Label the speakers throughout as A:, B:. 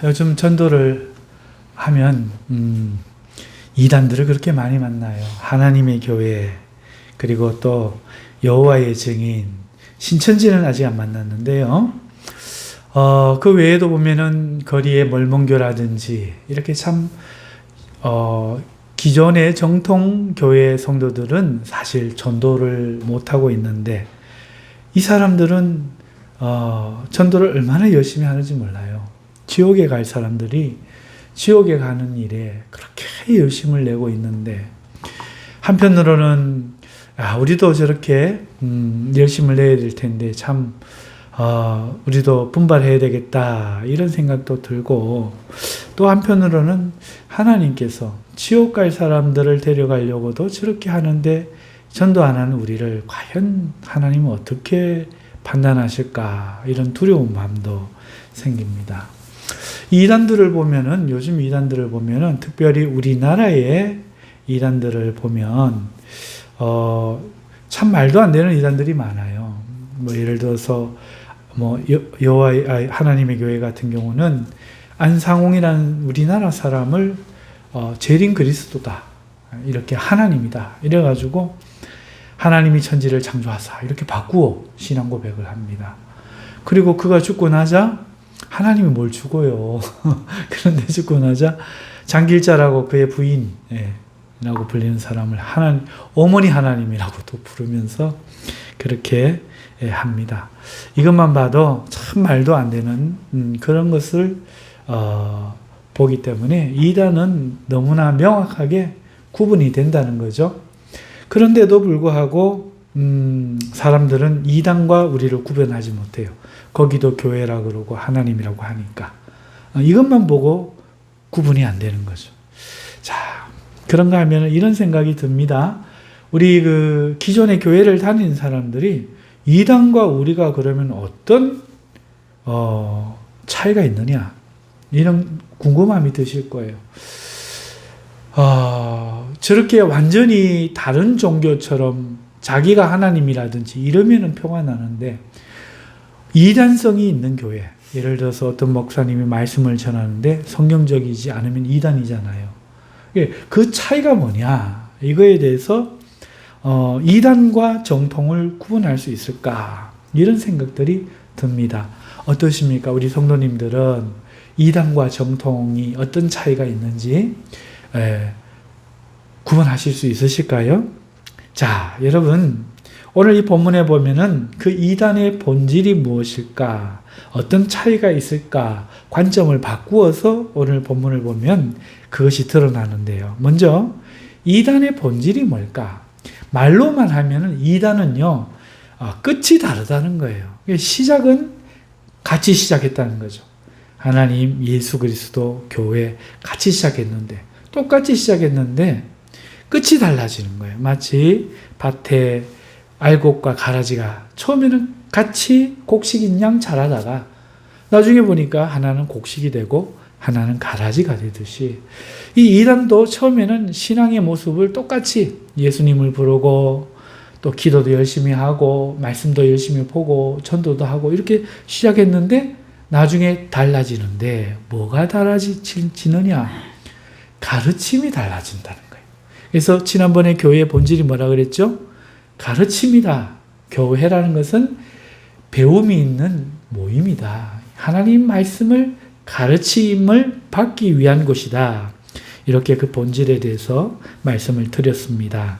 A: 요즘 전도를 하면 이단들을 그렇게 많이 만나요. 하나님의 교회, 그리고 또 여호와의 증인, 신천지는 아직 안 만났는데요. 그 외에도 보면은 거리의 멀멍교라든지 이렇게 참 기존의 정통 교회 성도들은 사실 전도를 못하고 있는데, 이 사람들은 전도를 얼마나 열심히 하는지 몰라요. 지옥에 갈 사람들이 지옥에 가는 일에 그렇게 열심을 내고 있는데, 한편으로는 우리도 저렇게 열심을 내야 될 텐데 참 우리도 분발해야 되겠다 이런 생각도 들고, 또 한편으로는 하나님께서 지옥 갈 사람들을 데려가려고도 저렇게 하는데 전도 안 하는 우리를 과연 하나님은 어떻게 판단하실까, 이런 두려운 마음도 생깁니다. 이단들을 보면은, 요즘 이단들을 보면은, 특별히 우리나라의 이단들을 보면 참 말도 안 되는 이단들이 많아요. 예를 들어서 여호와의 하나님의 교회 같은 경우는 안상홍이라는 우리나라 사람을 재림 그리스도다, 이렇게 하나님이다 이래가지고 하나님이 천지를 창조하사 이렇게 바꾸어 신앙 고백을 합니다. 그리고 그가 죽고 나자 하나님이 뭘 죽어요. 그런데 죽고 나자 장길자라고 그의 부인이라고 불리는 사람을 어머니 하나님이라고 또 부르면서 그렇게 합니다. 이것만 봐도 참 말도 안 되는 그런 것을 보기 때문에 이단은 너무나 명확하게 구분이 된다는 거죠. 그런데도 불구하고 사람들은 이단과 우리를 구별하지 못해요. 거기도 교회라 그러고 하나님이라고 하니까 이것만 보고 구분이 안 되는 거죠. 자, 그런가 하면 이런 생각이 듭니다. 우리 기존의 교회를 다니는 사람들이 이단과 우리가 그러면 어떤 차이가 있느냐, 이런 궁금함이 드실 거예요. 저렇게 완전히 다른 종교처럼 자기가 하나님이라든지 이러면은 표가 나는데, 이단성이 있는 교회, 예를 들어서 어떤 목사님이 말씀을 전하는데 성경적이지 않으면 이단이잖아요. 그 차이가 뭐냐, 이거에 대해서 이단과 정통을 구분할 수 있을까, 이런 생각들이 듭니다. 어떠십니까? 우리 성도님들은 이단과 정통이 어떤 차이가 있는지 구분하실 수 있으실까요? 자, 여러분, 오늘 이 본문에 보면은 그 이단의 본질이 무엇일까, 어떤 차이가 있을까, 관점을 바꾸어서 오늘 본문을 보면 그것이 드러나는데요. 먼저 이단의 본질이 뭘까? 말로만 하면은 이단은요, 끝이 다르다는 거예요. 시작은 같이 시작했다는 거죠. 하나님, 예수 그리스도, 교회 같이 시작했는데, 똑같이 시작했는데 끝이 달라지는 거예요. 마치 밭에 알곡과 가라지가 처음에는 같이 곡식인 양 자라다가 나중에 보니까 하나는 곡식이 되고 하나는 가라지가 되듯이, 이 이단도 처음에는 신앙의 모습을 똑같이 예수님을 부르고 또 기도도 열심히 하고 말씀도 열심히 보고 전도도 하고 이렇게 시작했는데 나중에 달라지는데, 뭐가 달라지느냐? 가르침이 달라진다는 거예요. 그래서 지난번에 교회의 본질이 뭐라 그랬죠? 가르침이다. 교회라는 것은 배움이 있는 모임이다. 하나님 말씀을 가르침을 받기 위한 곳이다. 이렇게 그 본질에 대해서 말씀을 드렸습니다.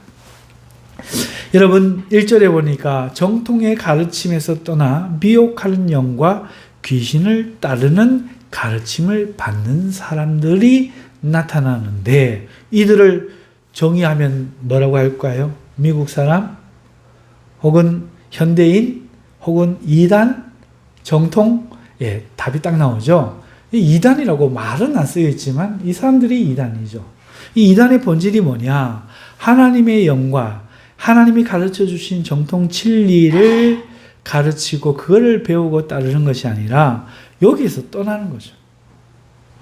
A: 여러분, 1절에 보니까 정통의 가르침에서 떠나 미혹하는 영과 귀신을 따르는 가르침을 받는 사람들이 나타나는데, 이들을 정의하면 뭐라고 할까요? 미국 사람? 혹은 현대인? 혹은 이단? 정통? 답이 딱 나오죠. 이단이라고 말은 안 쓰여 있지만 이 사람들이 이단이죠. 이 이단의 본질이 뭐냐? 하나님의 영과 하나님이 가르쳐 주신 정통 진리를 가르치고 그거를 배우고 따르는 것이 아니라 여기에서 떠나는 거죠.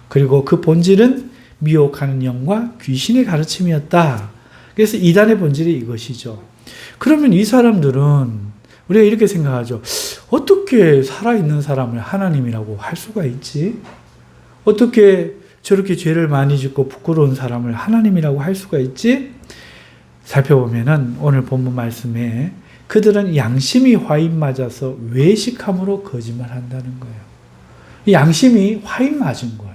A: 그리고 그 본질은 미혹하는 영과 귀신의 가르침이었다. 그래서 이단의 본질이 이것이죠. 그러면 이 사람들은 우리가 이렇게 생각하죠. 어떻게 살아있는 사람을 하나님이라고 할 수가 있지? 어떻게 저렇게 죄를 많이 짓고 부끄러운 사람을 하나님이라고 할 수가 있지? 살펴보면은 오늘 본문 말씀에 그들은 양심이 화인 맞아서 외식함으로 거짓말한다는 거예요. 양심이 화인 맞은 거예요.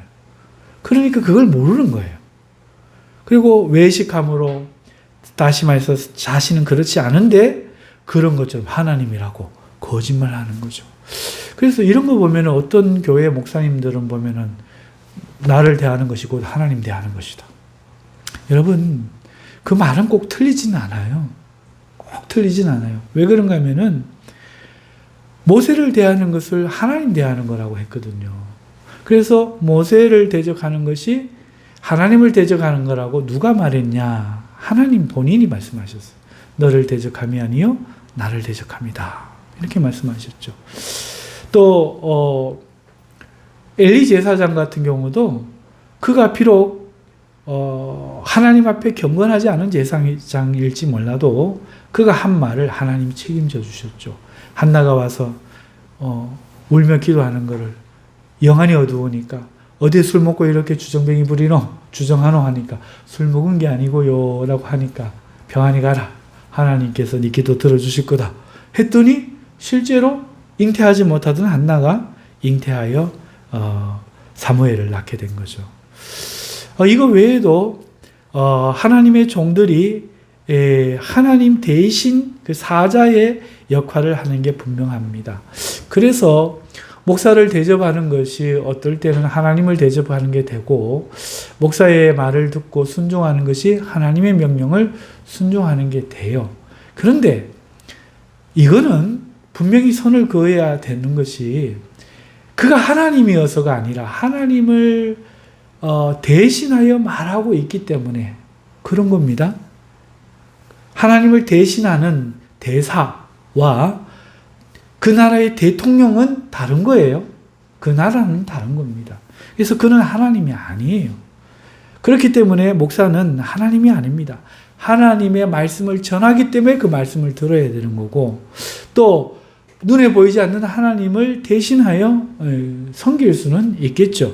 A: 그러니까 그걸 모르는 거예요. 그리고 외식함으로, 다시 말해서 자신은 그렇지 않은데 그런 것처럼 하나님이라고 거짓말하는 거죠. 그래서 이런 거 보면은 어떤 교회 목사님들은 보면은 나를 대하는 것이 곧 하나님 대하는 것이다. 여러분, 그 말은 꼭 틀리진 않아요. 꼭 틀리진 않아요. 왜 그런가 하면은 모세를 대하는 것을 하나님 대하는 거라고 했거든요. 그래서 모세를 대적하는 것이 하나님을 대적하는 거라고 누가 말했냐? 하나님 본인이 말씀하셨어요. 너를 대적함이 아니요 나를 대적함이다. 이렇게 말씀하셨죠. 또 엘리 제사장 같은 경우도 그가 비록 하나님 앞에 경건하지 않은 제사장일지 몰라도 그가 한 말을 하나님 책임져 주셨죠. 한나가 와서 울며 기도하는 것을 영안이 어두우니까 어디 술 먹고 이렇게 주정뱅이 부리노? 주정하노? 하니까 술 먹은 게 아니고요 라고 하니까 평안히 가라. 하나님께서 네 기도 들어주실 거다. 했더니 실제로 잉태하지 못하던 한나가 잉태하여 사무엘을 낳게 된 거죠. 이거 외에도 하나님의 종들이 하나님 대신 그 사자의 역할을 하는 게 분명합니다. 그래서 목사를 대접하는 것이 어떨 때는 하나님을 대접하는 게 되고, 목사의 말을 듣고 순종하는 것이 하나님의 명령을 순종하는 게 돼요. 그런데 이거는 분명히 선을 그어야 되는 것이 그가 하나님이어서가 아니라 하나님을 대신하여 말하고 있기 때문에 그런 겁니다. 하나님을 대신하는 대사와 그 나라의 대통령은 다른 거예요. 그 나라는 다른 겁니다. 그래서 그는 하나님이 아니에요. 그렇기 때문에 목사는 하나님이 아닙니다. 하나님의 말씀을 전하기 때문에 그 말씀을 들어야 되는 거고, 또 눈에 보이지 않는 하나님을 대신하여 섬길 수는 있겠죠.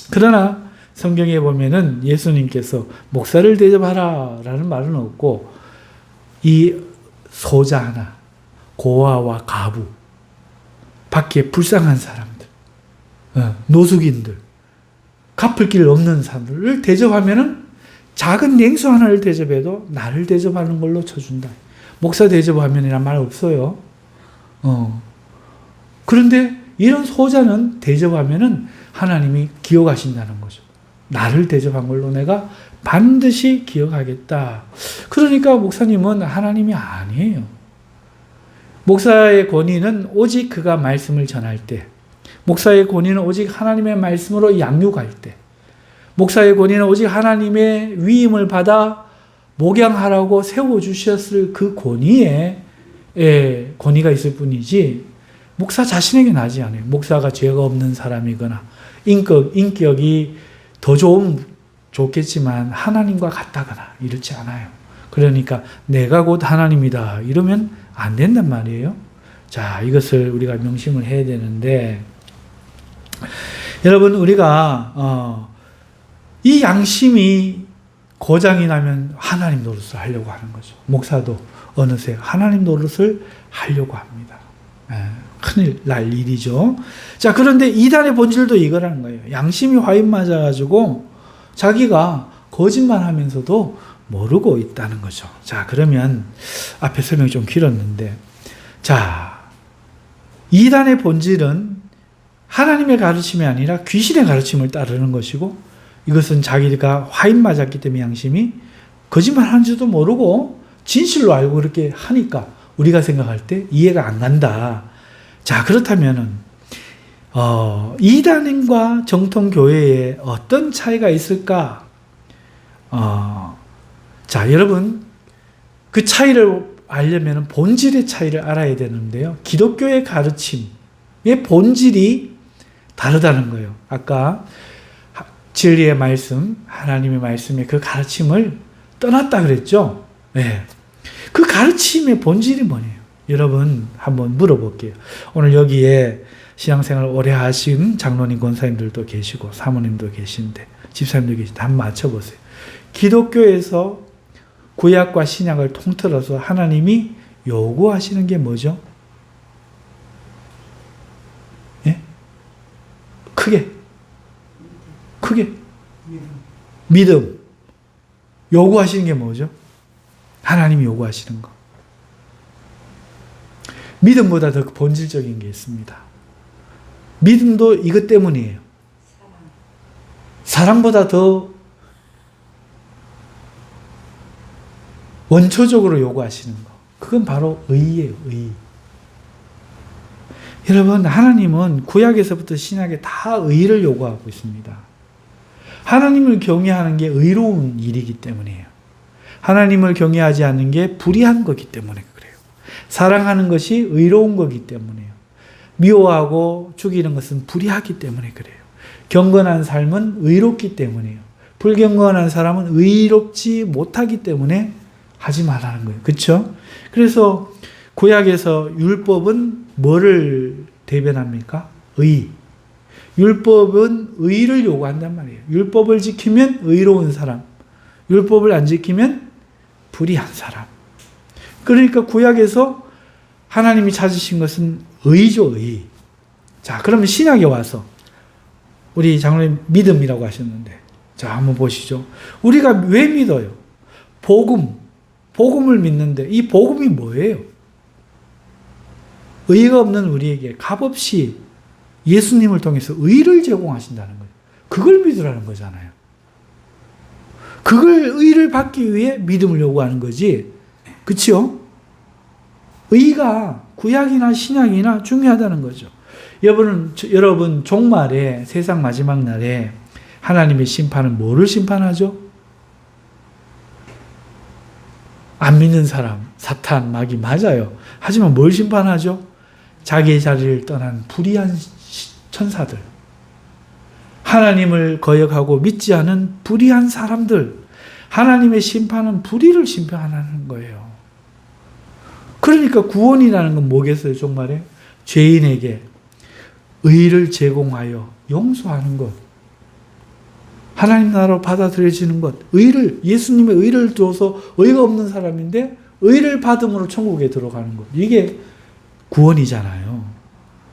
A: 그러나 성경에 보면은 예수님께서 목사를 대접하라 라는 말은 없고, 이 소자 하나, 고아와 가부, 밖에 불쌍한 사람들, 노숙인들, 갚을 길 없는 사람들을 대접하면은 작은 냉수 하나를 대접해도 나를 대접하는 걸로 쳐준다. 목사 대접하면이란 말 없어요. 그런데 이런 소자는 대접하면은 하나님이 기억하신다는 거죠. 나를 대접한 걸로 내가 반드시 기억하겠다. 그러니까 목사님은 하나님이 아니에요. 목사의 권위는 오직 그가 말씀을 전할 때, 목사의 권위는 오직 하나님의 말씀으로 양육할 때, 목사의 권위는 오직 하나님의 위임을 받아 목양하라고 세워주셨을 그 권위에 권위가 있을 뿐이지 목사 자신에게 나지 않아요. 목사가 죄가 없는 사람이거나 인격이 더 좋겠지만 하나님과 같다거나 이렇지 않아요. 그러니까 내가 곧 하나님이다 이러면 안 된단 말이에요. 자, 이것을 우리가 명심을 해야 되는데, 여러분, 우리가 이 양심이 고장이 나면 하나님 노릇을 하려고 하는 거죠. 목사도 어느새 하나님 노릇을 하려고 합니다. 큰일 날 일이죠. 자, 그런데 이단의 본질도 이거라는 거예요. 양심이 화인 맞아가지고 자기가 거짓말하면서도 모르고 있다는 거죠. 자, 그러면 앞에 설명이 좀 길었는데, 자, 이단의 본질은 하나님의 가르침이 아니라 귀신의 가르침을 따르는 것이고, 이것은 자기가 화인 맞았기 때문에 양심이 거짓말하는지도 모르고 진실로 알고 그렇게 하니까 우리가 생각할 때 이해가 안 간다. 자, 그렇다면은 이단과 정통 교회에 어떤 차이가 있을까? 자, 여러분, 그 차이를 알려면 본질의 차이를 알아야 되는데요. 기독교의 가르침의 본질이 다르다는 거예요. 아까 진리의 말씀, 하나님의 말씀의 그 가르침을 떠났다 그랬죠. 네. 그 가르침의 본질이 뭐예요? 여러분, 한번 물어볼게요. 오늘 여기에 신앙생활 오래 하신 장로님, 권사님들도 계시고 사모님도 계신데 집사님도 계신데 한번 맞춰보세요. 기독교에서 구약과 신약을 통틀어서 하나님이 요구하시는 게 뭐죠? 예? 크게 믿음. 요구하시는 게 뭐죠? 하나님이 요구하시는 거. 믿음보다 더 본질적인 게 있습니다. 믿음도 이것 때문이에요. 사랑보다 더 원초적으로 요구하시는 거. 그건 바로 의예요, 의. 여러분, 하나님은 구약에서부터 신약에 다 의를 요구하고 있습니다. 하나님을 경외하는 게 의로운 일이기 때문이에요. 하나님을 경외하지 않는 게 불의한 거기 때문에 그래요. 사랑하는 것이 의로운 거기 때문에요. 미워하고 죽이는 것은 불의하기 때문에 그래요. 경건한 삶은 의롭기 때문이에요. 불경건한 사람은 의롭지 못하기 때문에 하지 말라는 거예요. 그렇죠? 그래서 구약에서 율법은 뭐를 대변합니까? 의. 율법은 의를 요구한단 말이에요. 율법을 지키면 의로운 사람, 율법을 안 지키면 불의한 사람. 그러니까 구약에서 하나님이 찾으신 것은 의죠, 의. 자, 그러면 신약에 와서 우리 장로님 믿음이라고 하셨는데, 자, 한번 보시죠. 우리가 왜 믿어요? 복음을 믿는데 이 복음이 뭐예요? 의가 없는 우리에게 값없이 예수님을 통해서 의를 제공하신다는 거예요. 그걸 믿으라는 거잖아요. 그걸 의를 받기 위해 믿음을 요구하는 거지. 그렇죠? 의가 구약이나 신약이나 중요하다는 거죠. 여러분 종말에 세상 마지막 날에 하나님의 심판은 뭐를 심판하죠? 안 믿는 사람, 사탄, 마귀 맞아요. 하지만 뭘 심판하죠? 자기의 자리를 떠난 불의한 천사들, 하나님을 거역하고 믿지 않은 불의한 사람들, 하나님의 심판은 불의를 심판하는 거예요. 그러니까 구원이라는 건 뭐겠어요? 정말에 죄인에게 의를 제공하여 용서하는 것, 하나님 나라로 받아들여지는 것, 의를, 예수님의 의를 줘서 의가 없는 사람인데 의를 받음으로 천국에 들어가는 것, 이게 구원이잖아요.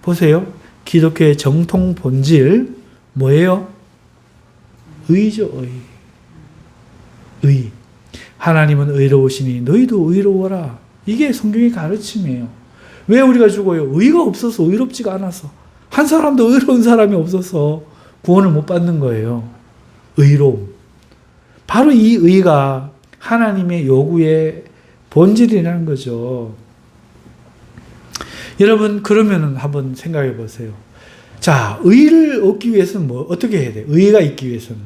A: 보세요. 기독교의 정통 본질 뭐예요? 의죠, 의. 의. 하나님은 의로우시니 너희도 의로워라. 이게 성경의 가르침이에요. 왜 우리가 죽어요? 의가 없어서, 의롭지가 않아서. 한 사람도 의로운 사람이 없어서 구원을 못 받는 거예요. 의로움. 바로 이 의가 하나님의 요구의 본질이라는 거죠. 여러분, 그러면 한번 생각해 보세요. 자, 의를 얻기 위해서는 어떻게 해야 돼요? 의가 있기 위해서는.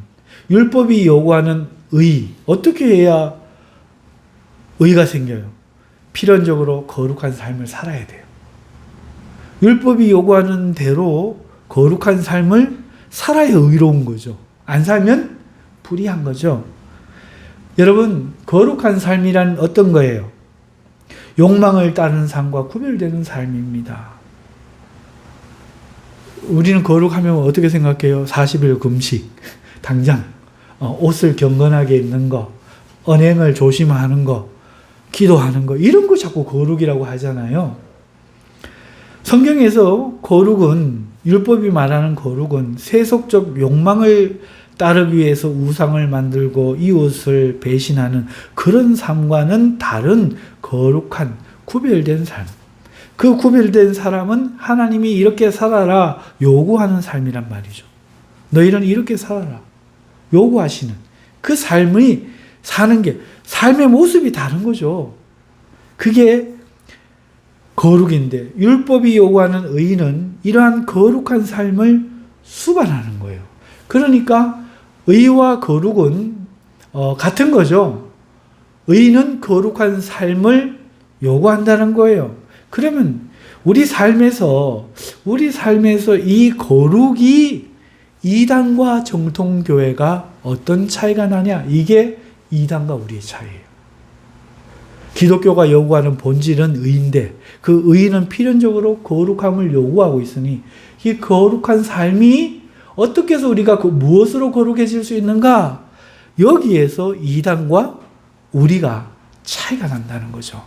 A: 율법이 요구하는 의, 어떻게 해야 의가 생겨요? 필연적으로 거룩한 삶을 살아야 돼요. 율법이 요구하는 대로 거룩한 삶을 살아야 의로운 거죠. 안 살면 불의한 거죠. 여러분, 거룩한 삶이란 어떤 거예요? 욕망을 따르는 삶과 구별되는 삶입니다. 우리는 거룩하면 어떻게 생각해요? 40일 금식, 당장 옷을 경건하게 입는 거, 언행을 조심하는 거, 기도하는 거, 이런 거 자꾸 거룩이라고 하잖아요. 성경에서 거룩은, 율법이 말하는 거룩은 세속적 욕망을 따르기 위해서 우상을 만들고 이웃을 배신하는 그런 삶과는 다른 거룩한 구별된 삶. 그 구별된 사람은 하나님이 이렇게 살아라 요구하는 삶이란 말이죠. 너희는 이렇게 살아라 요구하시는 그 삶이 사는 게 삶의 모습이 다른 거죠. 그게 거룩인데 율법이 요구하는 의는 이러한 거룩한 삶을 수반하는 거예요. 그러니까 의와 거룩은 같은 거죠. 의는 거룩한 삶을 요구한다는 거예요. 그러면 우리 삶에서 이 거룩이 이단과 정통교회가 어떤 차이가 나냐? 이게 이단과 우리의 차이예요. 기독교가 요구하는 본질은 의인데 그 의는 필연적으로 거룩함을 요구하고 있으니 이 거룩한 삶이 어떻게 해서 우리가 무엇으로 거룩해질 수 있는가? 여기에서 이단과 우리가 차이가 난다는 거죠.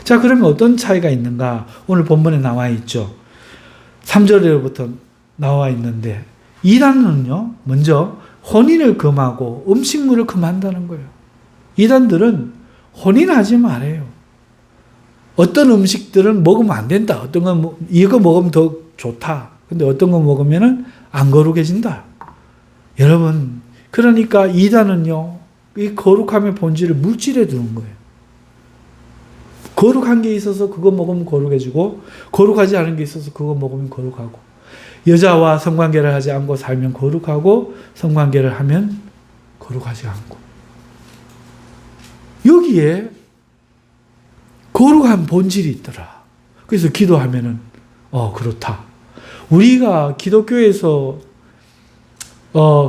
A: 자, 그러면 어떤 차이가 있는가? 오늘 본문에 나와 있죠. 3절에부터 나와 있는데 이단은요, 먼저 혼인을 금하고 음식물을 금한다는 거예요. 이단들은 혼인하지 말아요. 어떤 음식들은 먹으면 안 된다. 어떤 건 이거 먹으면 더 좋다. 근데 어떤 거 먹으면은 안 거룩해진다. 여러분, 그러니까 이단은요, 이 거룩함의 본질을 물질에 두는 거예요. 거룩한 게 있어서 그거 먹으면 거룩해지고, 거룩하지 않은 게 있어서 그거 먹으면 거룩하고, 여자와 성관계를 하지 않고 살면 거룩하고, 성관계를 하면 거룩하지 않고. 여기에 거룩한 본질이 있더라. 그래서 기도하면은, 그렇다. 우리가 기독교에서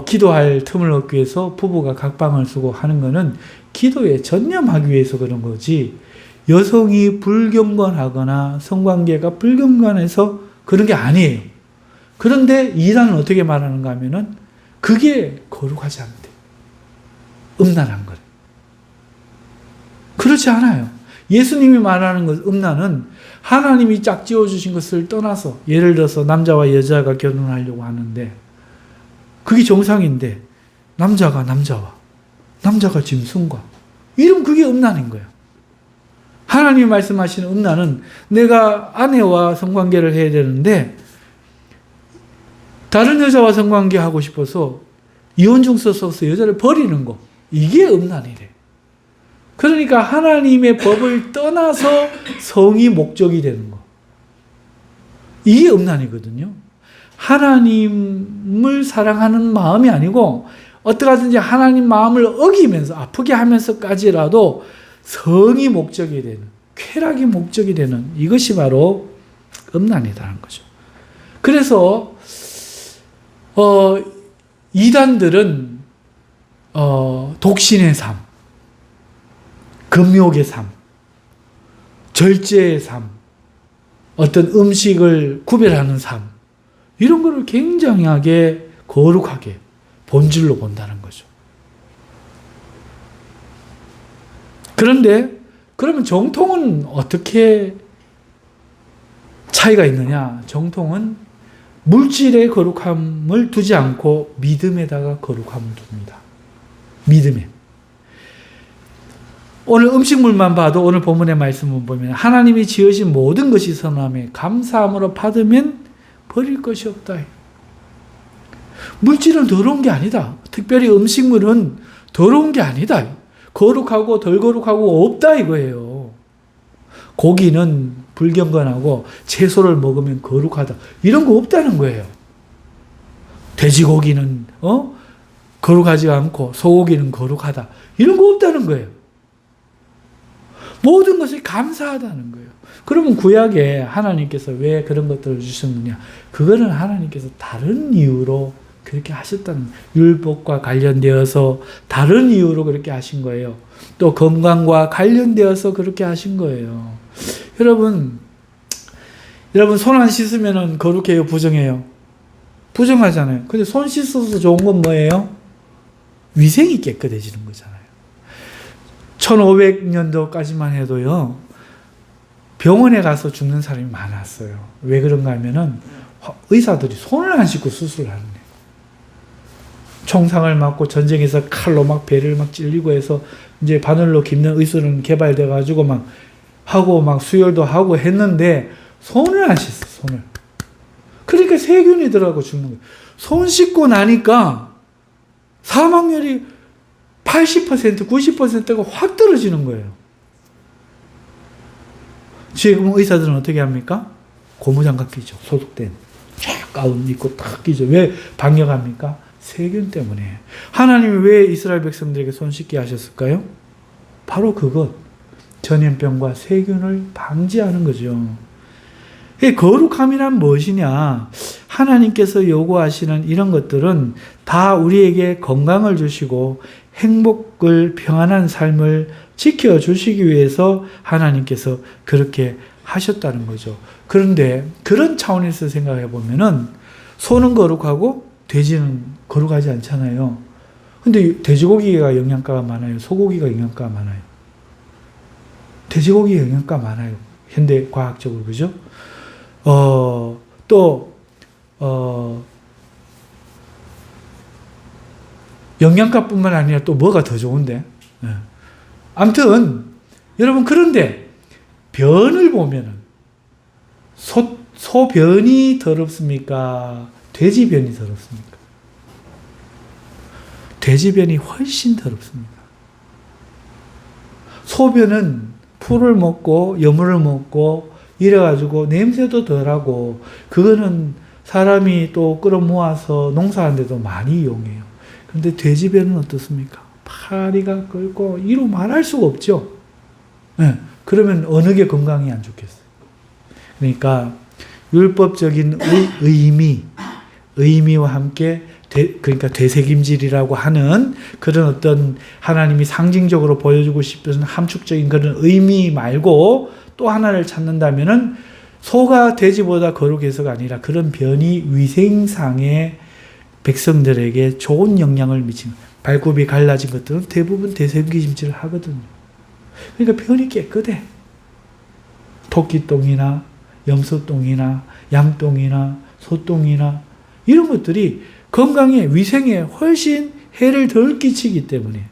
A: 기도할 틈을 얻기 위해서 부부가 각방을 쓰고 하는 거는 기도에 전념하기 위해서 그런 거지, 여성이 불경건하거나 성관계가 불경건해서 그런 게 아니에요. 그런데 이단은 어떻게 말하는가 하면은 그게 거룩하지 않대. 음란한 거래. 그렇지 않아요. 예수님이 말하는 것, 음란은 하나님이 짝지어 주신 것을 떠나서, 예를 들어서 남자와 여자가 결혼하려고 하는데 그게 정상인데 남자가 남자와, 남자가 짐승과, 이러면 그게 음란인 거예요. 하나님이 말씀하시는 음란은 내가 아내와 성관계를 해야 되는데 다른 여자와 성관계 하고 싶어서 이혼증서 써서 여자를 버리는 거, 이게 음란이래. 그러니까 하나님의 법을 떠나서 성이 목적이 되는 거, 이게 음란이거든요. 하나님을 사랑하는 마음이 아니고 어떻게든지 하나님 마음을 어기면서 아프게 하면서까지라도 성이 목적이 되는, 쾌락이 목적이 되는, 이것이 바로 음란이라는 거죠. 그래서 이단들은 독신의 삶, 금욕의 삶, 절제의 삶, 어떤 음식을 구별하는 삶, 이런 거를 굉장하게 거룩하게 본질로 본다는 거죠. 그런데 그러면 정통은 어떻게 차이가 있느냐? 정통은 물질의 거룩함을 두지 않고 믿음에다가 거룩함을 둡니다. 믿음에. 오늘 음식물만 봐도 오늘 본문의 말씀을 보면 하나님이 지으신 모든 것이 선함에 감사함으로 받으면 버릴 것이 없다. 물질은 더러운 게 아니다. 특별히 음식물은 더러운 게 아니다. 거룩하고 덜 거룩하고 없다 이거예요. 고기는 불경건하고 채소를 먹으면 거룩하다, 이런 거 없다는 거예요. 돼지고기는 거룩하지 않고 소고기는 거룩하다, 이런 거 없다는 거예요. 모든 것이 감사하다는 거예요. 그러면 구약에 하나님께서 왜 그런 것들을 주셨느냐? 그거는 하나님께서 다른 이유로 그렇게 하셨다는, 율법과 관련되어서 다른 이유로 그렇게 하신 거예요. 또 건강과 관련되어서 그렇게 하신 거예요. 여러분 손 안 씻으면 거룩해요, 부정해요? 부정하잖아요. 근데 손 씻어서 좋은 건 뭐예요? 위생이 깨끗해지는 거잖아요. 1500년도까지만 해도요, 병원에 가서 죽는 사람이 많았어요. 왜 그런가 하면은 의사들이 손을 안 씻고 수술을 하는 거예요. 총상을 맞고 전쟁에서 칼로 막 배를 막 찔리고 해서 이제 바늘로 깁는 의술은 개발돼 가지고 막 하고 막 수혈도 하고 했는데 손을 안 씻어, 손을. 그러니까 세균이 들어가고 죽는 거예요. 손 씻고 나니까 사망률이 80%, 90%가 확 떨어지는 거예요. 지금 의사들은 어떻게 합니까? 고무장갑 끼죠. 소독된 가운 입고 딱 끼죠. 왜 방역합니까? 세균 때문에. 하나님이 왜 이스라엘 백성들에게 손 씻게 하셨을까요? 바로 그것, 전염병과 세균을 방지하는 거죠. 거룩함이란 무엇이냐? 하나님께서 요구하시는 이런 것들은 다 우리에게 건강을 주시고 행복을, 평안한 삶을 지켜주시기 위해서 하나님께서 그렇게 하셨다는 거죠. 그런데 그런 차원에서 생각해 보면은 소는 거룩하고 돼지는 거룩하지 않잖아요. 근데 돼지고기가 영양가가 많아요? 소고기가 영양가가 많아요? 돼지고기가 영양가 많아요. 현대 과학적으로, 그죠? 영양가뿐만 아니라 또 뭐가 더 좋은데? 아무튼, 여러분, 그런데 변을 보면은, 소 변이 더럽습니까? 돼지 변이 더럽습니까? 돼지 변이 훨씬 더럽습니다. 소변은 풀을 먹고 여물을 먹고 이래가지고 냄새도 덜하고 그거는 사람이 또 끌어모아서 농사하는데도 많이 이용해요. 그런데 돼지 변은 어떻습니까? 파리가 끓고 이로 말할 수가 없죠. 네. 그러면 어느 게 건강이 안 좋겠어요? 그러니까 율법적인 의미와 함께 그러니까 되새김질이라고 하는 그런 어떤 하나님이 상징적으로 보여주고 싶은 함축적인 그런 의미 말고 또 하나를 찾는다면은 소가 돼지보다 거룩해서가 아니라 그런 변이 위생상의 백성들에게 좋은 영향을 미치는 발굽이 갈라진 것들은 대부분 되새김질을 하거든요. 그러니까 변이 깨끗해. 토끼똥이나 염소똥이나 양똥이나 소똥이나 이런 것들이 건강에 위생에 훨씬 해를 덜 끼치기 때문에.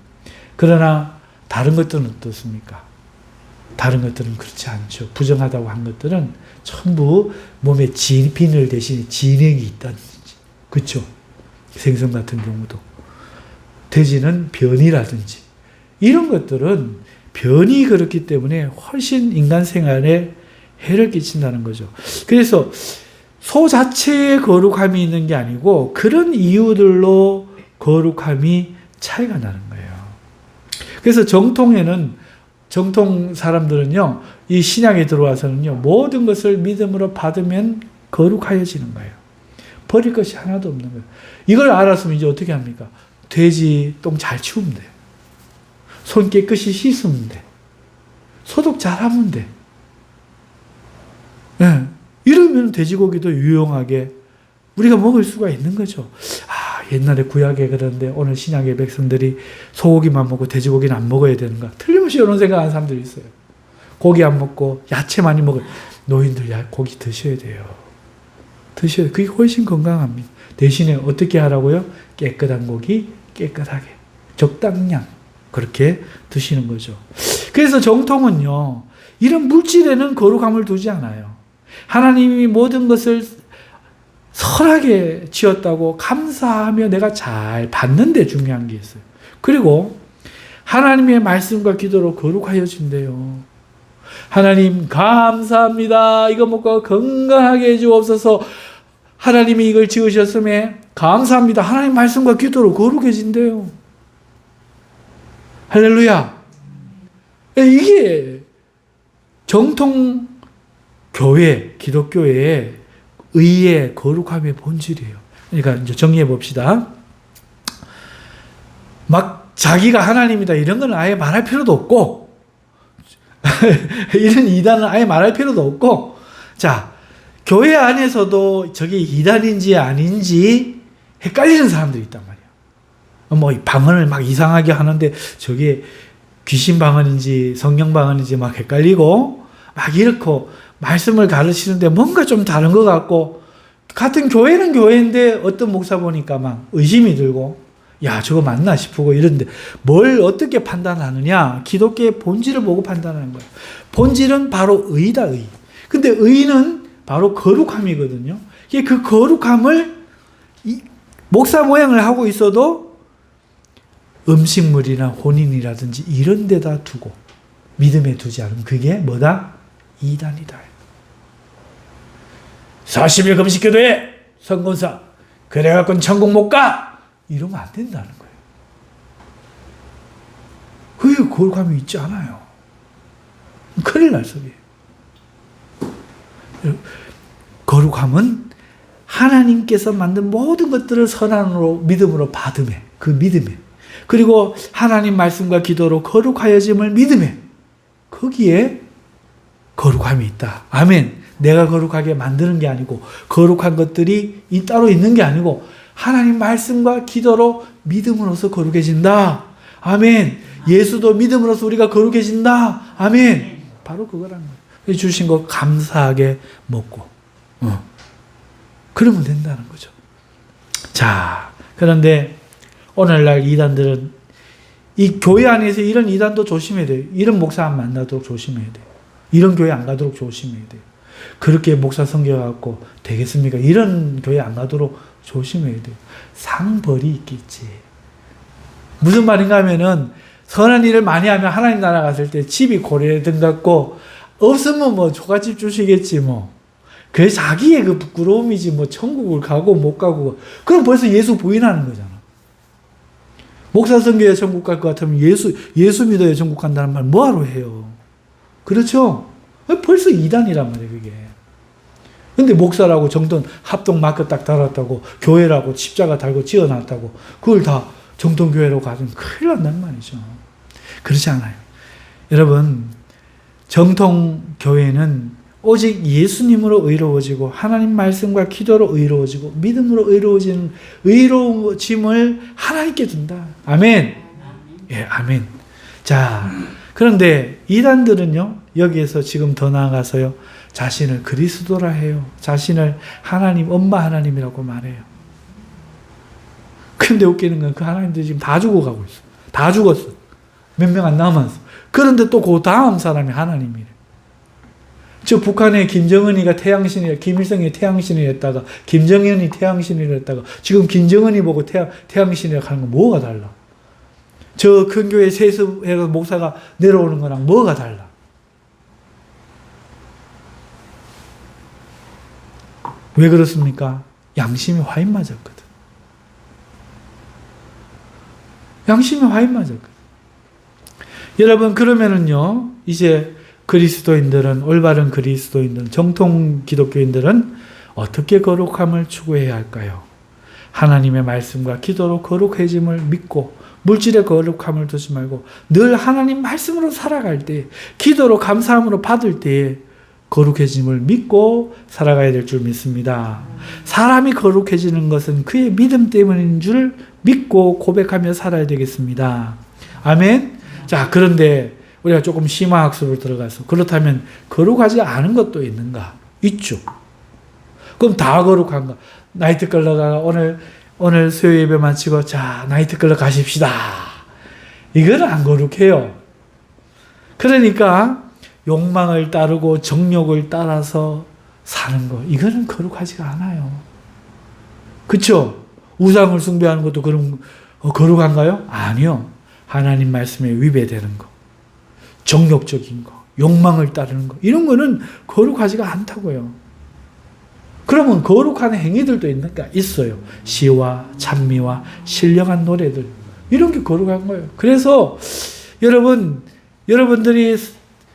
A: 그러나 다른 것들은 어떻습니까? 다른 것들은 그렇지 않죠. 부정하다고 한 것들은 전부 몸에 비늘 대신에 진액이 있다든지, 그렇죠? 생선 같은 경우도 돼지는 변이라든지 이런 것들은 변이 그렇기 때문에 훨씬 인간 생활에 해를 끼친다는 거죠. 그래서 소 자체에 거룩함이 있는 게 아니고 그런 이유들로 거룩함이 차이가 나는 거예요. 그래서 정통 사람들은요, 이 신약에 들어와서는요, 모든 것을 믿음으로 받으면 거룩하여지는 거예요. 버릴 것이 하나도 없는 거예요. 이걸 알았으면 이제 어떻게 합니까? 돼지 똥 잘 치우면 돼요. 손 깨끗이 씻으면 돼. 소독 잘하면 돼. 네. 이러면 돼지고기도 유용하게 우리가 먹을 수가 있는 거죠. 옛날에 구약에 그러는데 오늘 신약의 백성들이 소고기만 먹고 돼지고기는 안 먹어야 되는가? 틀림없이 이런 생각하는 사람들이 있어요. 고기 안 먹고 야채 많이 먹어요. 노인들 고기 드셔야 돼요. 드셔야 돼요. 그게 훨씬 건강합니다. 대신에 어떻게 하라고요? 깨끗한 고기 깨끗하게 적당량 그렇게 드시는 거죠. 그래서 정통은요, 이런 물질에는 거룩함을 두지 않아요. 하나님이 모든 것을 선하게 지었다고 감사하며 내가 잘 받는 데 중요한 게 있어요. 그리고 하나님의 말씀과 기도로 거룩하여진대요. 하나님 감사합니다. 이거 먹고 건강하게 해주옵소서. 하나님이 이걸 지으셨음에 감사합니다. 하나님 말씀과 기도로 거룩해진대요. 할렐루야. 이게 정통 교회, 기독교의 의의 거룩함의 본질이에요. 그러니까 이제 정리해 봅시다. 막 자기가 하나님이다 이런 건 아예 말할 필요도 없고 이런 이단은 아예 말할 필요도 없고, 자, 교회 안에서도 저게 이단인지 아닌지 헷갈리는 사람들이 있단 말이에요. 뭐 방언을 막 이상하게 하는데 저게 귀신 방언인지 성령 방언인지 막 헷갈리고 막 이렇고 말씀을 가르치는데 뭔가 좀 다른 것 같고, 같은 교회는 교회인데 어떤 목사 보니까 막 의심이 들고, 야, 저거 맞나 싶고 이런데 뭘 어떻게 판단하느냐? 기독교의 본질을 보고 판단하는 거예요. 본질은 바로 의다, 의. 근데 의는 바로 거룩함이거든요. 그 거룩함을 목사 모양을 하고 있어도 음식물이나 혼인이라든지 이런 데다 두고 믿음에 두지 않으면 그게 뭐다? 이단이다. 40일 금식기도해 선권사 그래갖고는 천국 못 가 이러면 안 된다는 거예요. 그게 거룩함이 있지 않아요. 큰일 날 소리예요. 거룩함은 하나님께서 만든 모든 것들을 선한으로 믿음으로 받음에, 그 믿음에, 그리고 하나님 말씀과 기도로 거룩하여짐을 믿음에, 거기에 거룩함이 있다. 아멘. 내가 거룩하게 만드는 게 아니고 거룩한 것들이 따로 있는 게 아니고 하나님 말씀과 기도로 믿음으로써 거룩해진다. 아멘. 예수도 믿음으로써 우리가 거룩해진다. 아멘. 바로 그거라는 거예요. 주신 거 감사하게 먹고 그러면 된다는 거죠. 자, 그런데 오늘날 이단들은 이 교회 안에서 이런 이단도 조심해야 돼요. 이런 목사 안 만나도록 조심해야 돼요. 이런 교회 안 가도록 조심해야 돼요. 그렇게 목사 섬겨갖고 되겠습니까? 이런 교회 안 가도록 조심해야 돼요. 상벌이 있겠지. 무슨 말인가 하면은 선한 일을 많이 하면 하나님 나라 갔을 때 집이 고래등 같고 없으면 뭐 초가집 주시겠지 뭐. 그게 자기의 그 부끄러움이지 뭐 천국을 가고 못 가고. 그럼 벌써 예수 부인하는 거잖아. 목사 선교에 천국 갈 것 같으면 예수 믿어야 천국 간다는 말 뭐하러 해요? 그렇죠? 벌써 이단이란 말이에요, 그게. 근데 목사라고 정돈 합동 마크 딱 달았다고, 교회라고 십자가 달고 지어놨다고, 그걸 다 정통교회로 가면 큰일 난단 말이죠. 그렇지 않아요. 여러분, 정통교회는 오직 예수님으로 의로워지고 하나님 말씀과 기도로 의로워지고 믿음으로 의로워지는 의로워짐을 하나님께 준다. 아멘. 예, 아멘. 자, 그런데 이단들은요, 여기에서 지금 더 나아가서요, 자신을 그리스도라 해요. 자신을 하나님, 엄마 하나님이라고 말해요. 근데 웃기는 건 그 하나님들이 지금 다 죽어가고 있어. 다 죽었어. 몇 명 안 남았어. 그런데 또 그 다음 사람이 하나님이래. 저 북한의 김정은이가 태양신이라, 김일성이 태양신이랬다가, 김정은이 태양신이랬다가, 지금 김정은이 보고 태양신이라고 하는 건 뭐가 달라? 저 큰 교회 세습해서 목사가 내려오는 거랑 뭐가 달라? 왜 그렇습니까? 양심이 화인 맞았거든. 양심이 화인 맞았거든. 여러분, 그러면은요, 이제 그리스도인들은, 올바른 그리스도인들은, 정통 기독교인들은 어떻게 거룩함을 추구해야 할까요? 하나님의 말씀과 기도로 거룩해짐을 믿고 물질의 거룩함을 두지 말고 늘 하나님 말씀으로 살아갈 때, 기도로 감사함으로 받을 때에 거룩해짐을 믿고 살아가야 될 줄 믿습니다. 사람이 거룩해지는 것은 그의 믿음 때문인 줄 믿고 고백하며 살아야 되겠습니다. 아멘. 자, 그런데 우리가 조금 심화학습으로 들어가서, 그렇다면 거룩하지 않은 것도 있는가? 있죠. 그럼 다 거룩한가? 나이트클럽가 오늘 수요 예배 마치고, 자, 나이트클럽 가십시다. 이건 안 거룩해요. 그러니까 욕망을 따르고 정욕을 따라서 사는 거, 이거는 거룩하지가 않아요. 그렇죠? 우상을 숭배하는 것도 그럼 거룩한가요? 아니요. 하나님 말씀에 위배되는 거, 정욕적인 거, 욕망을 따르는 거, 이런 거는 거룩하지가 않다고요. 그러면 거룩한 행위들도 있는가? 있어요. 시와 찬미와 신령한 노래들, 이런 게 거룩한 거예요. 그래서 여러분들이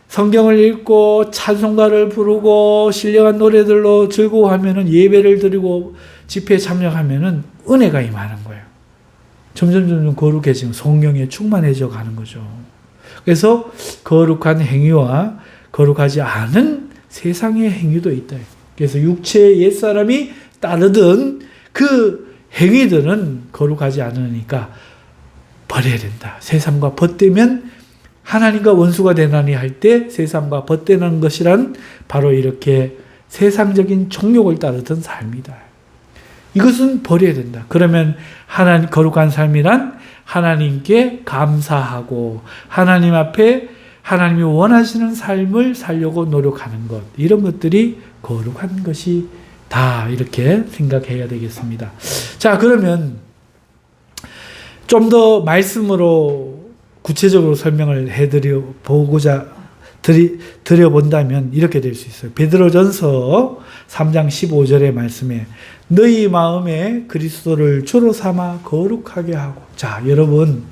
A: 성경을 읽고 찬송가를 부르고 신령한 노래들로 즐거워하면은, 예배를 드리고 집회에 참여하면은 은혜가 임하는 거예요. 점점 거룩해지면 성령에 충만해져 가는 거죠. 그래서 거룩한 행위와 거룩하지 않은 세상의 행위도 있다. 그래서 육체의 옛사람이 따르던 그 행위들은 거룩하지 않으니까 버려야 된다. 세상과 벗되면 하나님과 원수가 되나니 할 때 세상과 벗되는 것이란 바로 이렇게 세상적인 정욕을 따르던 삶이다. 이것은 버려야 된다. 그러면 하나님, 거룩한 삶이란 하나님께 감사하고 하나님 앞에 하나님이 원하시는 삶을 살려고 노력하는 것, 이런 것들이 거룩한 것이 다, 이렇게 생각해야 되겠습니다. 자, 그러면 좀 더 말씀으로 구체적으로 설명을 드려본다면 이렇게 될 수 있어요. 베드로전서 3장 15절의 말씀에 너희 마음에 그리스도를 주로 삼아 거룩하게 하고. 자, 여러분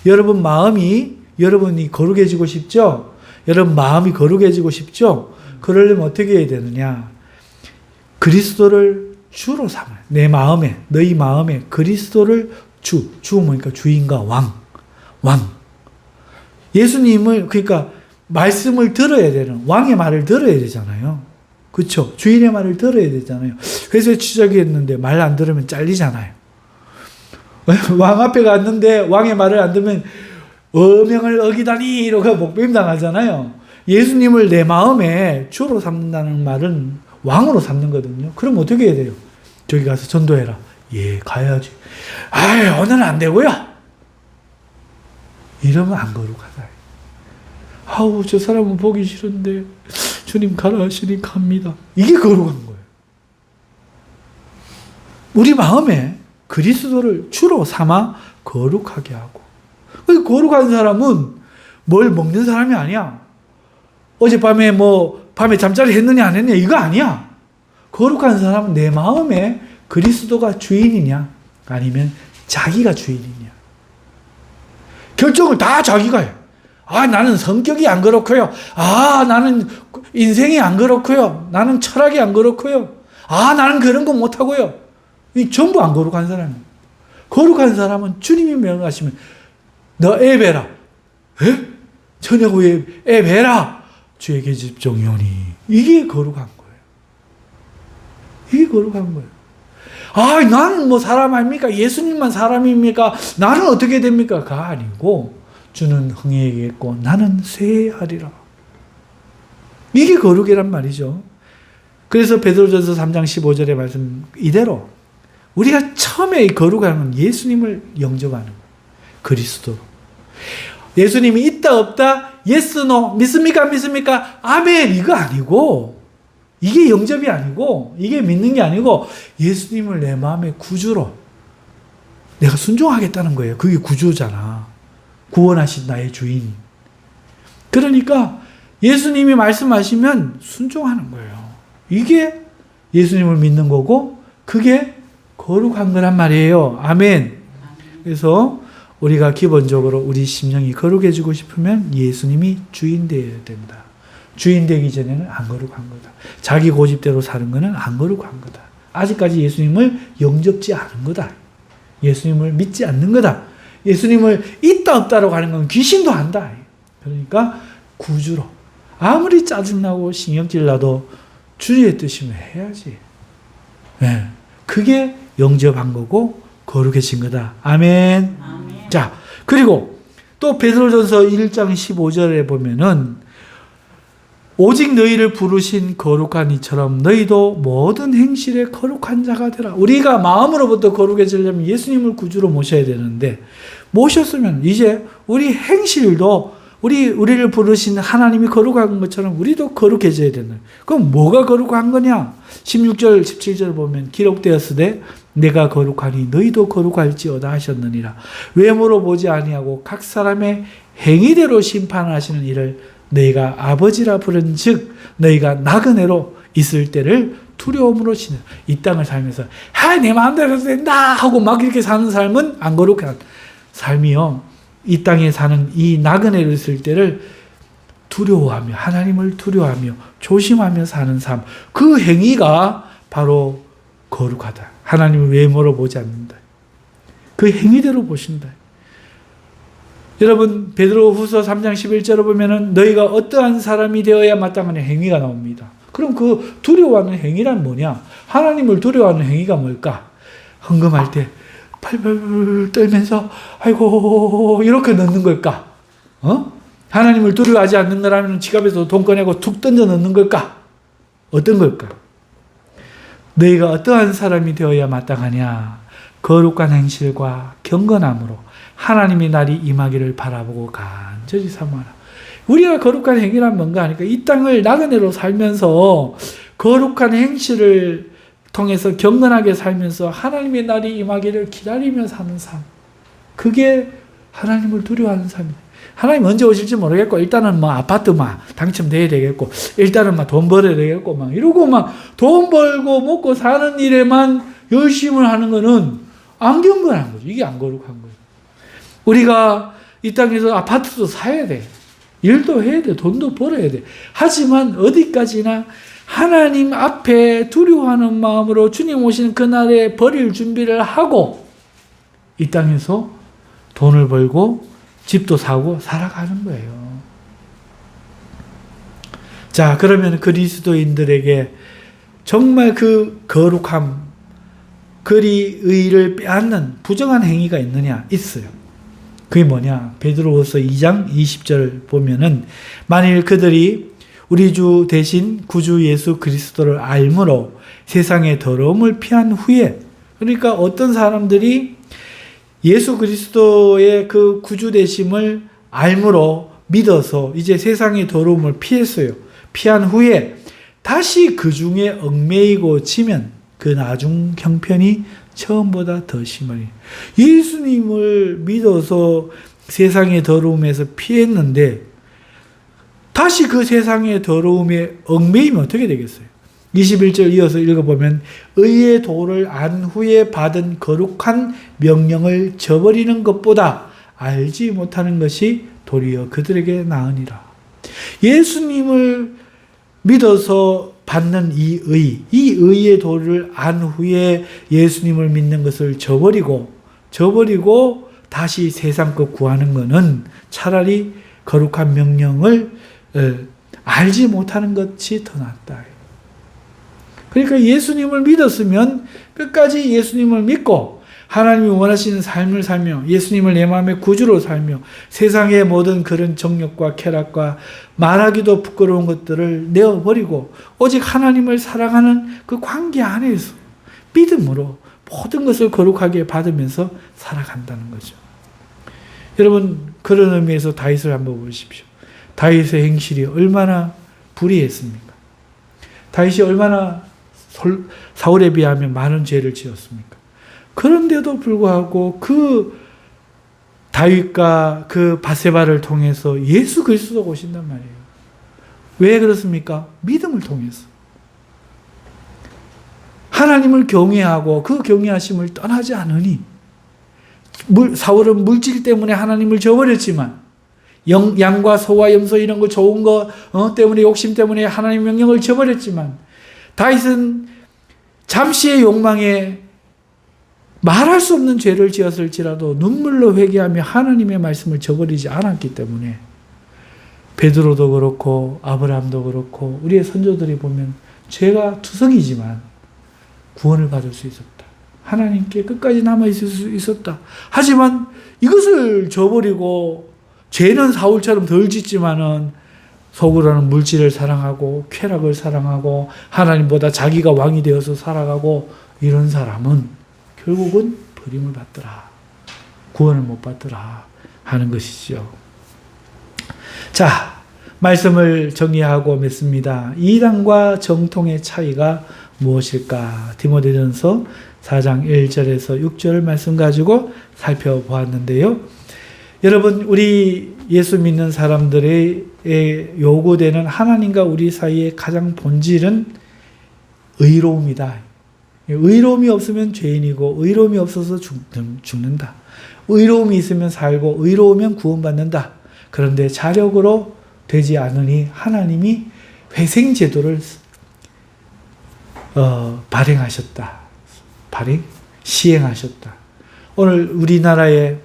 A: 여러분이 거룩해지고 싶죠? 여러분 마음이 거룩해지고 싶죠? 그러려면 어떻게 해야 되느냐? 그리스도를 주로 삼아요. 내 마음에, 너희 마음에 그리스도를 주 뭐니까 주인과 왕. 예수님을, 그러니까 말씀을 들어야 되는, 왕의 말을 들어야 되잖아요. 그렇죠? 주인의 말을 들어야 되잖아요. 회사에 취직했는데 말 안 들으면 잘리잖아요. 왕 앞에 갔는데 왕의 말을 안 들으면 어명을 어기다니 이러고 목배임 당하잖아요. 예수님을 내 마음에 주로 삼는다는 말은 왕으로 삼는 거거든요. 그럼 어떻게 해야 돼요? 저기 가서 전도해라. 예, 가야지. 아이, 오늘은 안 되고요. 이러면 안 거룩하다. 아우, 저 사람은 보기 싫은데 주님 가라 하시니 갑니다. 이게 거룩한 거예요. 우리 마음에 그리스도를 주로 삼아 거룩하게 하고. 거룩한 사람은 뭘 먹는 사람이 아니야. 어젯밤에 밤에 잠자리 했느냐 안 했느냐 이거 아니야. 거룩한 사람은 내 마음에 그리스도가 주인이냐 아니면 자기가 주인이냐. 결정을 다 자기가 해. 나는 성격이 안 그렇고요. 나는 인생이 안 그렇고요. 나는 철학이 안 그렇고요. 나는 그런 거 못하고요. 이 전부 안 거룩한 사람이에요. 거룩한 사람은 주님이 명하시면 너 애베라. 에? 저녁 후에 애베라. 주에게 집중이오니. 이게 거룩한 거예요. 이게 거룩한 거예요. 나는 사람 아닙니까? 예수님만 사람입니까? 나는 어떻게 됩니까? 가 아니고 주는 흥해야겠고 나는 쇠하리라. 이게 거룩이란 말이죠. 그래서 베드로전서 3장 15절의 말씀 이대로 우리가 처음에 거룩하는 건 예수님을 영접하는 거예요. 그리스도로. 예수님이 있다 없다 예스 노 믿습니까 믿습니까 아멘 이거 아니고 이게 영접이 아니고 이게 믿는 게 아니고 예수님을 내 마음의 구주로 내가 순종하겠다는 거예요. 그게 구주잖아. 구원하신 나의 주인. 그러니까 예수님이 말씀하시면 순종하는 거예요. 이게 예수님을 믿는 거고 그게 거룩한 거란 말이에요. 아멘. 그래서 우리가 기본적으로 우리 심령이 거룩해지고 싶으면 예수님이 주인 되어야 된다. 주인 되기 전에는 안 거룩한 거다. 자기 고집대로 사는 거는 안 거룩한 거다. 아직까지 예수님을 영접지 않은 거다. 예수님을 믿지 않는 거다. 예수님을 있다 없다로 가는 건 귀신도 한다. 그러니까 구주로 아무리 짜증나고 신경질 나도 주의 뜻이면 해야지. 네. 그게 영접한 거고 거룩해진 거다. 아멘. 아멘. 자, 그리고 또 베드로전서 1장 15절에 보면은 오직 너희를 부르신 거룩한 이처럼 너희도 모든 행실에 거룩한 자가 되라. 우리가 마음으로부터 거룩해지려면 예수님을 구주로 모셔야 되는데 모셨으면 이제 우리 행실도 우리를 부르신 하나님이 거룩한 것처럼 우리도 거룩해져야 되는. 그럼 뭐가 거룩한 거냐? 16절, 17절 보면 기록되었으되 내가 거룩하니 너희도 거룩할지어다 하셨느니라. 외모로 보지 아니하고 각 사람의 행위대로 심판하시는 이를 너희가 아버지라 부른즉 너희가 나그네로 있을 때를 두려움으로 지내. 이 땅을 살면서 내 마음대로 된다 하고 막 이렇게 사는 삶은 안 거룩한 삶이요. 이 땅에 사는 이 나그네로 있을 때를 두려워하며 하나님을 두려워하며 조심하며 사는 삶. 그 행위가 바로 거룩하다. 하나님을 외모로 보지 않는다. 그 행위대로 보신다. 여러분 베드로후서 3장 11절을 보면은 너희가 어떠한 사람이 되어야 마땅하냐 행위가 나옵니다. 그럼 그 두려워하는 행위란 뭐냐? 하나님을 두려워하는 행위가 뭘까? 헌금할 때 팔팔 떨면서 아이고 이렇게 넣는 걸까? 하나님을 두려워하지 않는 거라면 지갑에서 돈 꺼내고 툭 던져 넣는 걸까? 어떤 걸까? 너희가 어떠한 사람이 되어야 마땅하냐? 거룩한 행실과 경건함으로 하나님의 날이 임하기를 바라보고 간절히 사모하라. 우리가 거룩한 행위란 뭔가 하니까 이 땅을 나그네로 살면서 거룩한 행실을 통해서 경건하게 살면서 하나님의 날이 임하기를 기다리며 사는 삶. 그게 하나님을 두려워하는 삶이에요. 하나님 언제 오실지 모르겠고 일단은 아파트 당첨돼야 되겠고 일단은 돈 벌어야 되겠고 이러고 돈 벌고 먹고 사는 일에만 열심을 하는 거는 안 경건한 거죠. 이게 안 거룩한 거예요. 우리가 이 땅에서 아파트도 사야 돼. 일도 해야 돼. 돈도 벌어야 돼. 하지만 어디까지나 하나님 앞에 두려워하는 마음으로 주님 오시는 그날에 버릴 준비를 하고 이 땅에서 돈을 벌고 집도 사고 살아가는 거예요. 자, 그러면 그리스도인들에게 정말 그 거룩함, 그리 의를 빼앗는 부정한 행위가 있느냐? 있어요. 그게 뭐냐? 베드로후서 2장 20절 보면은 만일 그들이 우리 주 대신 구주 예수 그리스도를 알므로 세상의 더러움을 피한 후에, 그러니까 어떤 사람들이 예수 그리스도의 그 구주 되심을 알므로 믿어서 이제 세상의 더러움을 피했어요. 피한 후에 다시 그 중에 얽매이고 지면 그 나중 형편이 처음보다 더 심하니. 예수님을 믿어서 세상의 더러움에서 피했는데 다시 그 세상의 더러움에 얽매이면 어떻게 되겠어요? 21절 이어서 읽어보면 의의 도를 안 후에 받은 거룩한 명령을 저버리는 것보다 알지 못하는 것이 도리어 그들에게 나으니라. 예수님을 믿어서 받는 이 의의 도를 안 후에 예수님을 믿는 것을 저버리고 다시 세상 것 구하는 것은 차라리 거룩한 명령을 알지 못하는 것이 더 낫다. 그러니까 예수님을 믿었으면 끝까지 예수님을 믿고 하나님이 원하시는 삶을 살며 예수님을 내 마음의 구주로 살며 세상의 모든 그런 정욕과 쾌락과 말하기도 부끄러운 것들을 내어버리고 오직 하나님을 사랑하는 그 관계 안에서 믿음으로 모든 것을 거룩하게 받으면서 살아간다는 거죠. 여러분, 그런 의미에서 다윗을 한번 보십시오. 다윗의 행실이 얼마나 불의했습니까? 다윗이 얼마나 사울에 비하면 많은 죄를 지었습니까? 그런데도 불구하고 그 다윗과 그 바세바를 통해서 예수 그리스도가 오신단 말이에요. 왜 그렇습니까? 믿음을 통해서. 하나님을 경외하고 그 경외하심을 떠나지 않으니 사울은 물질 때문에 하나님을 저버렸지만 양과 소와 염소 이런 거 좋은 거 때문에 욕심 때문에 하나님 명령을 저버렸지만 다윗은 잠시의 욕망에 말할 수 없는 죄를 지었을지라도 눈물로 회개하며 하나님의 말씀을 저버리지 않았기 때문에 베드로도 그렇고 아브라함도 그렇고 우리의 선조들이 보면 죄가 투성이지만 구원을 받을 수 있었다. 하나님께 끝까지 남아있을 수 있었다. 하지만 이것을 저버리고 죄는 사울처럼 덜 짓지만은 속으로는 물질을 사랑하고 쾌락을 사랑하고 하나님보다 자기가 왕이 되어서 살아가고 이런 사람은 결국은 버림을 받더라. 구원을 못 받더라 하는 것이죠. 자, 말씀을 정리하고 맺습니다. 이단과 정통의 차이가 무엇일까? 디모데전서 4장 1절에서 6절 말씀 가지고 살펴보았는데요. 여러분, 우리 예수 믿는 사람들의 요구되는 하나님과 우리 사이의 가장 본질은 의로움이다. 의로움이 없으면 죄인이고 의로움이 없어서 죽는다. 의로움이 있으면 살고 의로우면 구원받는다. 그런데 자력으로 되지 않으니 하나님이 회생제도를 시행하셨다. 오늘 우리나라에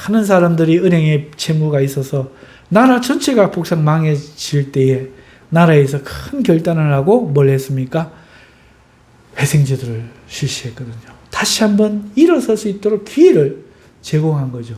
A: 많은 사람들이 은행에 채무가 있어서 나라 전체가 폭삭 망해질 때에 나라에서 큰 결단을 하고 뭘 했습니까? 회생제도를 실시했거든요. 다시 한번 일어설 수 있도록 기회를 제공한 거죠.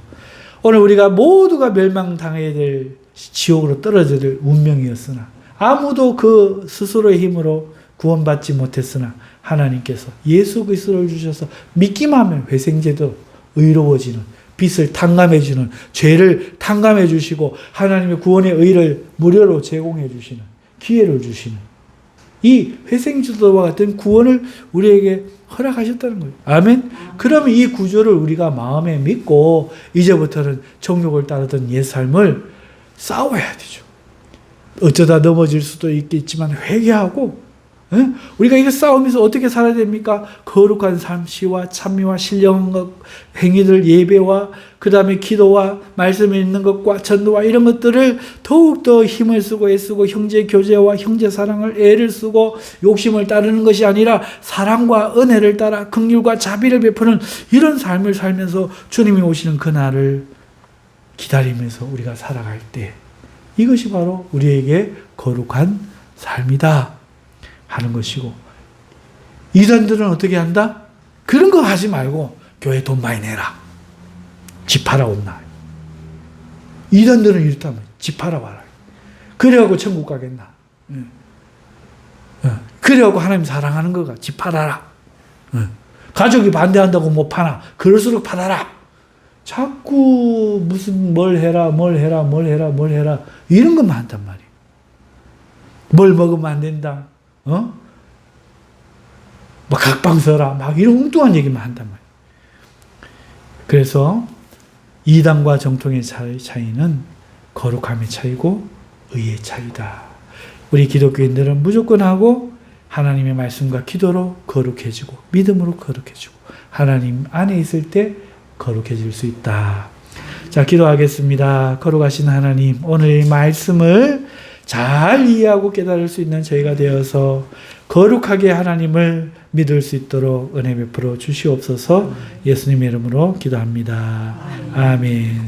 A: 오늘 우리가 모두가 멸망당해야 될 지옥으로 떨어져야 될 운명이었으나 아무도 그 스스로의 힘으로 구원받지 못했으나 하나님께서 예수 그리스도를 주셔서 믿기만 하면 회생제도 의로워지는 빚을 탕감해주는 죄를 탕감해 주시고 하나님의 구원의 의를 무료로 제공해 주시는 기회를 주시는 이 회생제도와 같은 구원을 우리에게 허락하셨다는 거예요. 아멘? 그러면 이 구조를 우리가 마음에 믿고 이제부터는 정욕을 따르던 옛 삶을 싸워야 되죠. 어쩌다 넘어질 수도 있겠지만 회개하고 우리가 이거 싸우면서 어떻게 살아야 됩니까? 거룩한 삶시와 찬미와 신령한 것, 행위들, 예배와 그 다음에 기도와 말씀에 있는 것과 전도와 이런 것들을 더욱더 힘을 쓰고 애쓰고 형제 교제와 형제 사랑을 애를 쓰고 욕심을 따르는 것이 아니라 사랑과 은혜를 따라 긍휼과 자비를 베푸는 이런 삶을 살면서 주님이 오시는 그날을 기다리면서 우리가 살아갈 때 이것이 바로 우리에게 거룩한 삶이다 하는 것이고, 이단들은 어떻게 한다? 그런 거 하지 말고 교회 돈 많이 내라. 집 팔아온나. 이단들은 이렇다면 집 팔아봐라. 그래갖고 천국 가겠나. 그래갖고 하나님 사랑하는 거가 집 팔아라. 가족이 반대한다고 못 파나. 그럴수록 팔아라. 자꾸 무슨 뭘 해라 이런 것만 한단 말이에요. 뭘 먹으면 안 된다. 막 각방 써라. 막 이런 엉뚱한 얘기만 한단 말이에요. 그래서 이단과 정통의 차이는 거룩함의 차이고 의의 차이다. 우리 기독교인들은 무조건 하고 하나님의 말씀과 기도로 거룩해지고 믿음으로 거룩해지고 하나님 안에 있을 때 거룩해질 수 있다. 자, 기도하겠습니다. 거룩하신 하나님, 오늘 이 말씀을 잘 이해하고 깨달을 수 있는 저희가 되어서 거룩하게 하나님을 믿을 수 있도록 은혜 베풀어 주시옵소서. 예수님의 이름으로 기도합니다. 아멘.